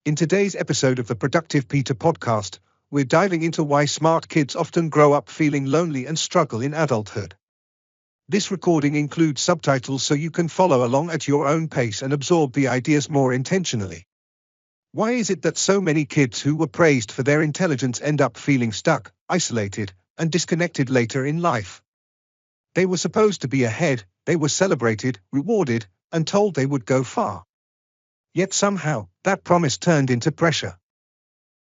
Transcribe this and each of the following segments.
In today's episode of the Productive Peter podcast, we're diving into why smart kids often grow up feeling lonely and struggle in adulthood. This recording includes subtitles so you can follow along at your own pace and absorb the ideas more intentionally. Why is it that so many kids who were praised for their intelligence end up feeling stuck, isolated, and disconnected later in life? They were supposed to be ahead, they were celebrated, rewarded, and told they would go far. Yet somehow, that promise turned into pressure.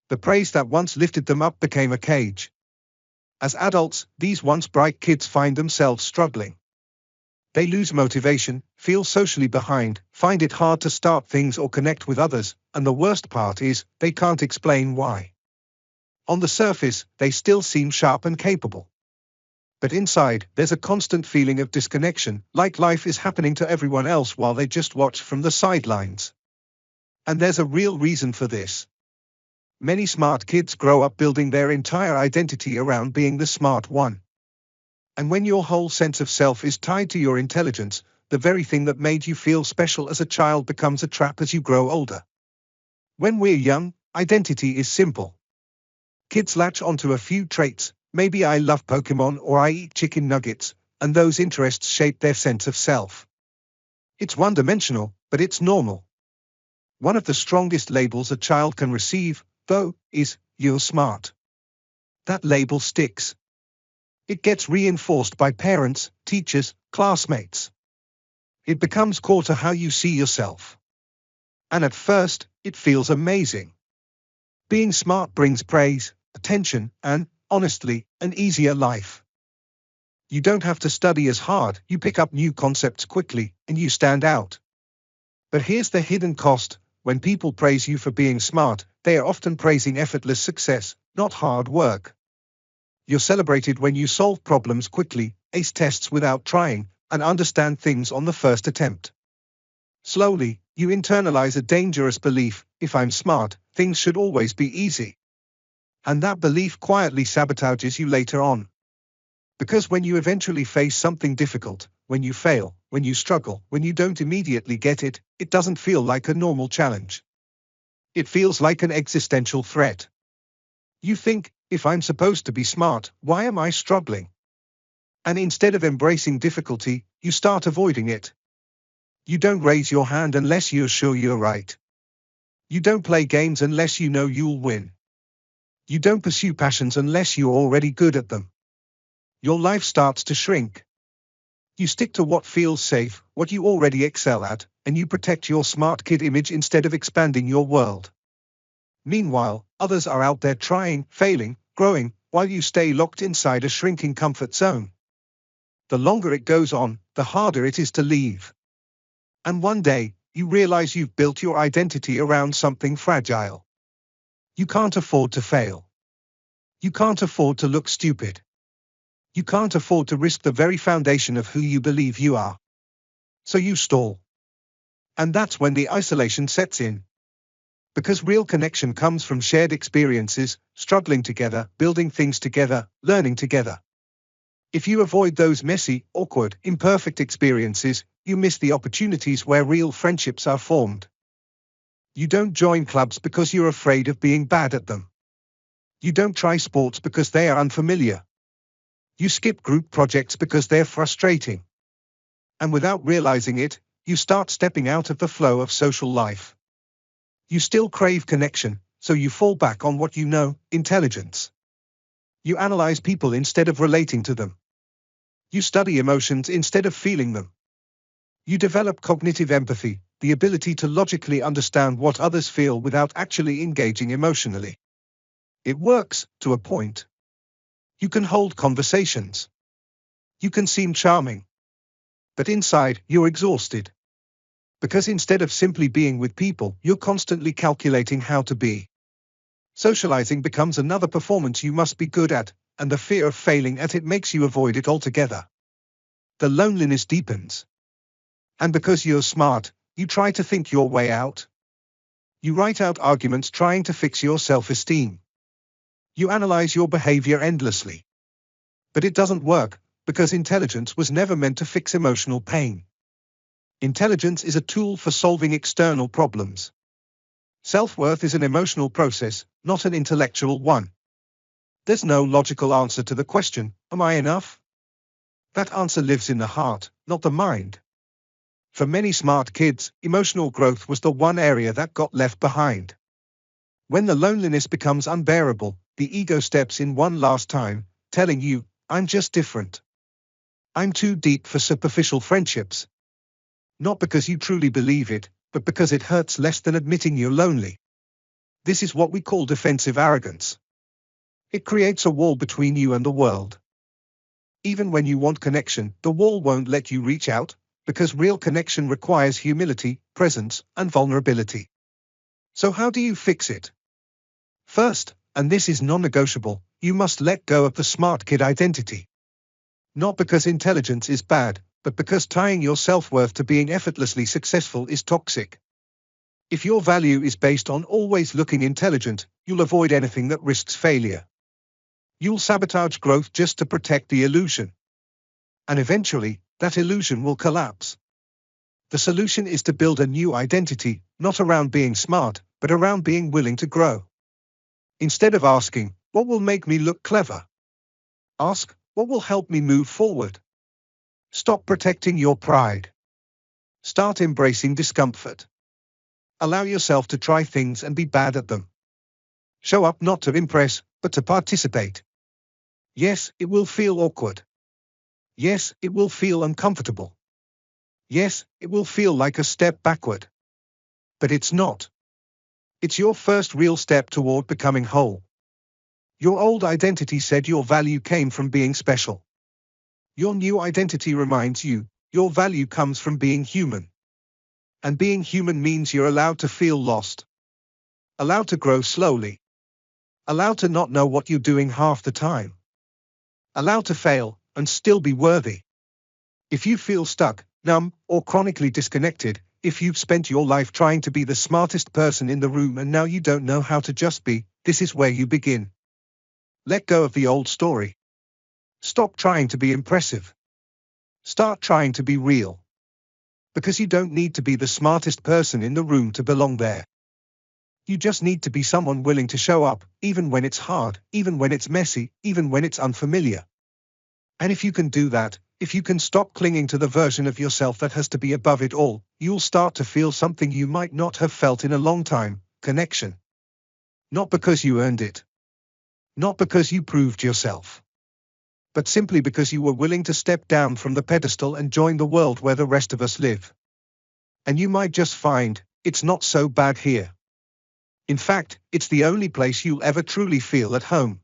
The praise that once lifted them up became a cage. As adults, these once bright kids find themselves struggling. They lose motivation, feel socially behind, find it hard to start things or connect with others, and the worst part is, they can't explain why. On the surface, they still seem sharp and capable. But inside, there's a constant feeling of disconnection, like life is happening to everyone else while they just watch from the sidelines. And there's a real reason for this. Many smart kids grow up building their entire identity around being the smart one. And when your whole sense of self is tied to your intelligence, the very thing that made you feel special as a child becomes a trap as you grow older. When we're young, identity is simple. Kids latch onto a few traits, maybe I love Pokemon or I eat chicken nuggets, and those interests shape their sense of self. It's one-dimensional, but it's normal. One of the strongest labels a child can receive, though, is, "You're smart." That label sticks. It gets reinforced by parents, teachers, classmates. It becomes core to how you see yourself. And at first, it feels amazing. Being smart brings praise, attention, and, honestly, an easier life. You don't have to study as hard, you pick up new concepts quickly, and you stand out. But here's the hidden cost. When people praise you for being smart, they are often praising effortless success, not hard work. You're celebrated when you solve problems quickly, ace tests without trying, and understand things on the first attempt. Slowly, you internalize a dangerous belief: if I'm smart, things should always be easy. And that belief quietly sabotages you later on. Because when you eventually face something difficult, when you fail, when you struggle, when you don't immediately get it, it doesn't feel like a normal challenge. It feels like an existential threat. You think, if I'm supposed to be smart, why am I struggling? And instead of embracing difficulty, you start avoiding it. You don't raise your hand unless you're sure you're right. You don't play games unless you know you'll win. You don't pursue passions unless you're already good at them. Your life starts to shrink. You stick to what feels safe, what you already excel at, and you protect your smart kid image instead of expanding your world. Meanwhile, others are out there trying, failing, growing, while you stay locked inside a shrinking comfort zone. The longer it goes on, the harder it is to leave. And one day, you realize you've built your identity around something fragile. You can't afford to fail. You can't afford to look stupid. You can't afford to risk the very foundation of who you believe you are. So you stall. And that's when the isolation sets in. Because real connection comes from shared experiences, struggling together, building things together, learning together. If you avoid those messy, awkward, imperfect experiences, you miss the opportunities where real friendships are formed. You don't join clubs because you're afraid of being bad at them. You don't try sports because they are unfamiliar. You skip group projects because they're frustrating. And without realizing it, you start stepping out of the flow of social life. You still crave connection, so you fall back on what you know, intelligence. You analyze people instead of relating to them. You study emotions instead of feeling them. You develop cognitive empathy, the ability to logically understand what others feel without actually engaging emotionally. It works, to a point. You can hold conversations. You can seem charming. But inside, you're exhausted. Because instead of simply being with people, you're constantly calculating how to be. Socializing becomes another performance you must be good at, and the fear of failing at it makes you avoid it altogether. The loneliness deepens. And because you're smart, you try to think your way out. You write out arguments trying to fix your self-esteem. You analyze your behavior endlessly. But it doesn't work, because intelligence was never meant to fix emotional pain. Intelligence is a tool for solving external problems. Self-worth is an emotional process, not an intellectual one. There's no logical answer to the question, am I enough? That answer lives in the heart, not the mind. For many smart kids, emotional growth was the one area that got left behind. When the loneliness becomes unbearable, the ego steps in one last time, telling you, I'm just different. I'm too deep for superficial friendships. Not because you truly believe it, but because it hurts less than admitting you're lonely. This is what we call defensive arrogance. It creates a wall between you and the world. Even when you want connection, the wall won't let you reach out, because real connection requires humility, presence, and vulnerability. So how do you fix it? First, and this is non-negotiable, you must let go of the smart kid identity. Not because intelligence is bad, but because tying your self-worth to being effortlessly successful is toxic. If your value is based on always looking intelligent, you'll avoid anything that risks failure. You'll sabotage growth just to protect the illusion. And eventually, that illusion will collapse. The solution is to build a new identity, not around being smart, but around being willing to grow. Instead of asking, what will make me look clever? Ask, what will help me move forward? Stop protecting your pride. Start embracing discomfort. Allow yourself to try things and be bad at them. Show up not to impress, but to participate. Yes, it will feel awkward. Yes, it will feel uncomfortable. Yes, it will feel like a step backward. But it's not. It's your first real step toward becoming whole. Your old identity said your value came from being special. Your new identity reminds you, your value comes from being human. And being human means you're allowed to feel lost. Allowed to grow slowly. Allowed to not know what you're doing half the time. Allowed to fail, and still be worthy. If you feel stuck, numb, or chronically disconnected, if you've spent your life trying to be the smartest person in the room and now you don't know how to just be, this is where you begin. Let go of the old story. Stop trying to be impressive. Start trying to be real. Because you don't need to be the smartest person in the room to belong there. You just need to be someone willing to show up, even when it's hard, even when it's messy, even when it's unfamiliar. And if you can do that, if you can stop clinging to the version of yourself that has to be above it all, you'll start to feel something you might not have felt in a long time, connection. Not because you earned it. Not because you proved yourself. But simply because you were willing to step down from the pedestal and join the world where the rest of us live. And you might just find, it's not so bad here. In fact, it's the only place you'll ever truly feel at home.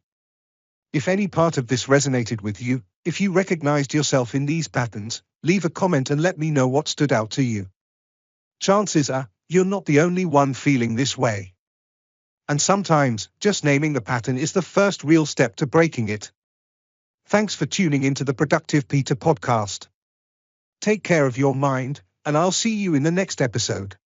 If any part of this resonated with you, if you recognized yourself in these patterns, leave a comment and let me know what stood out to you. Chances are, you're not the only one feeling this way. And sometimes, just naming the pattern is the first real step to breaking it. Thanks for tuning into the Productive Peter podcast. Take care of your mind, and I'll see you in the next episode.